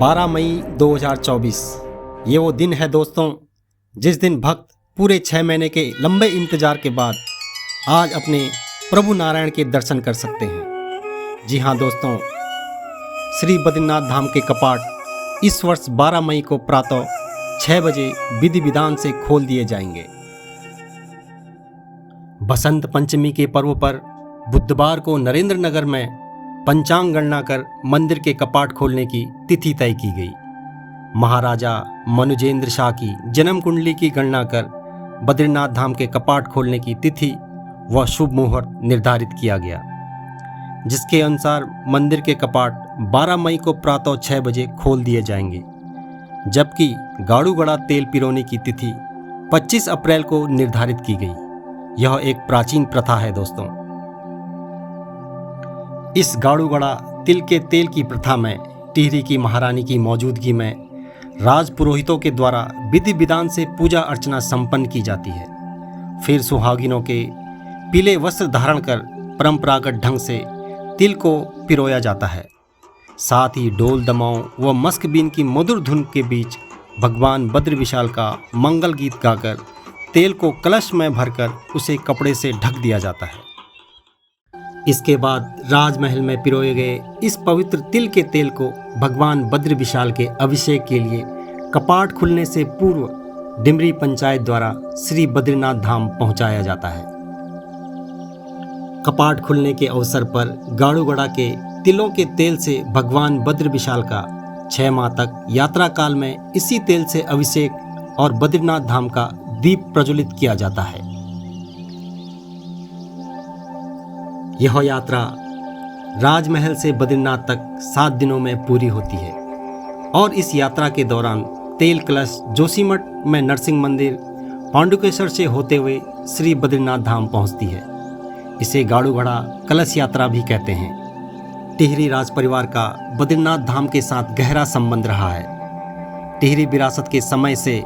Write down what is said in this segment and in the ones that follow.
12 मई 2024 ये वो दिन है दोस्तों जिस दिन भक्त पूरे 6 महीने के लंबे इंतजार के बाद आज अपने प्रभु नारायण के दर्शन कर सकते हैं। जी हाँ दोस्तों, श्री बद्रीनाथ धाम के कपाट इस वर्ष 12 मई को प्रातः 6 बजे विधि विधान से खोल दिए जाएंगे। बसंत पंचमी के पर्व पर बुधवार को नरेंद्र नगर में पंचांग गणना कर मंदिर के कपाट खोलने की तिथि तय की गई। महाराजा मनुजेंद्र शाह की जन्म कुंडली की गणना कर बद्रीनाथ धाम के कपाट खोलने की तिथि व शुभ मुहूर्त निर्धारित किया गया, जिसके अनुसार मंदिर के कपाट 12 मई को प्रातः 6 बजे खोल दिए जाएंगे, जबकि गाड़ू गड़ा तेल पिरोने की तिथि 25 अप्रैल को निर्धारित की गई। यह एक प्राचीन प्रथा है दोस्तों। इस गाड़ू गड़ा तिल के तेल की प्रथा में टिहरी की महारानी की मौजूदगी में राज पुरोहितों के द्वारा विधि विधान से पूजा अर्चना संपन्न की जाती है। फिर सुहागिनों के पीले वस्त्र धारण कर परंपरागत ढंग से तिल को पिरोया जाता है। साथ ही ढोल दमाओं व मस्क बीन की मधुर धुन के बीच भगवान बद्र विशाल का मंगल गीत गाकर तेल को कलश में भरकर उसे कपड़े से ढक दिया जाता है। इसके बाद राजमहल में पिरोए गए इस पवित्र तिल के तेल को भगवान बद्र विशाल के अभिषेक के लिए कपाट खुलने से पूर्व डिमरी पंचायत द्वारा श्री बद्रीनाथ धाम पहुंचाया जाता है। कपाट खुलने के अवसर पर गाड़ू गड़ा के तिलों के तेल से भगवान बद्र विशाल का 6 माह तक यात्रा काल में इसी तेल से अभिषेक और बद्रीनाथ धाम का दीप प्रज्वलित किया जाता है। यह यात्रा राजमहल से बद्रीनाथ तक 7 दिनों में पूरी होती है और इस यात्रा के दौरान तेल कलश जोशीमठ में नरसिंह मंदिर पांडुकेश्वर से होते हुए श्री बद्रीनाथ धाम पहुंचती है। इसे गाड़ू घड़ा कलश यात्रा भी कहते हैं। टिहरी राज परिवार का बद्रीनाथ धाम के साथ गहरा संबंध रहा है। टिहरी विरासत के समय से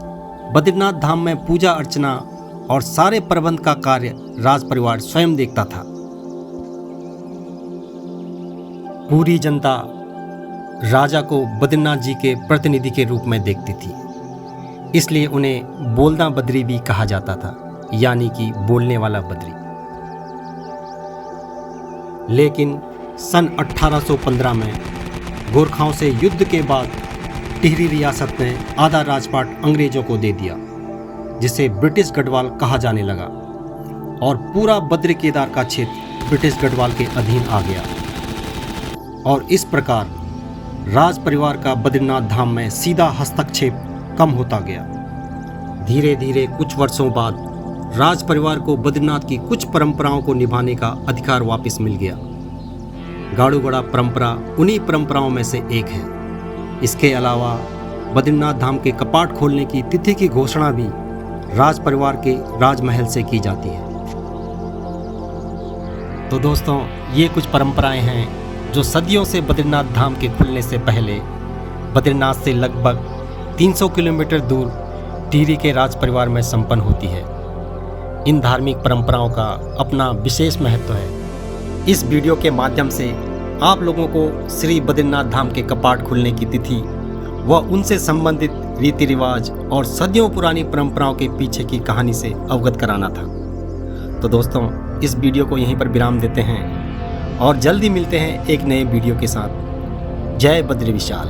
बद्रीनाथ धाम में पूजा अर्चना और सारे प्रबंध का कार्य राज परिवार स्वयं देखता था। पूरी जनता राजा को बद्रीनाथ जी के प्रतिनिधि के रूप में देखती थी, इसलिए उन्हें बोलना बद्री भी कहा जाता था, यानी कि बोलने वाला बद्री। लेकिन सन 1815 में गोरखाओं से युद्ध के बाद टिहरी रियासत ने आधा राजपाट अंग्रेजों को दे दिया, जिसे ब्रिटिश गढ़वाल कहा जाने लगा और पूरा बद्री केदार का क्षेत्र ब्रिटिश गढ़वाल के अधीन आ गया। और इस प्रकार राज परिवार का बद्रीनाथ धाम में सीधा हस्तक्षेप कम होता गया। धीरे धीरे कुछ वर्षों बाद राज परिवार को बद्रीनाथ की कुछ परंपराओं को निभाने का अधिकार वापस मिल गया। गाड़ू गड़ा परंपरा उन्हीं परंपराओं में से एक है। इसके अलावा बद्रीनाथ धाम के कपाट खोलने की तिथि की घोषणा भी राज परिवार के राजमहल से की जाती है। तो दोस्तों, ये कुछ परंपराएं हैं जो सदियों से बद्रीनाथ धाम के खुलने से पहले बद्रीनाथ से लगभग 300 किलोमीटर दूर टिहरी के राज परिवार में संपन्न होती है। इन धार्मिक परंपराओं का अपना विशेष महत्व है। इस वीडियो के माध्यम से आप लोगों को श्री बद्रीनाथ धाम के कपाट खुलने की तिथि व उनसे संबंधित रीति रिवाज और सदियों पुरानी परंपराओं के पीछे की कहानी से अवगत कराना था। तो दोस्तों, इस वीडियो को यहीं पर विराम देते हैं और जल्दी मिलते हैं एक नए वीडियो के साथ। जय बद्री विशाल।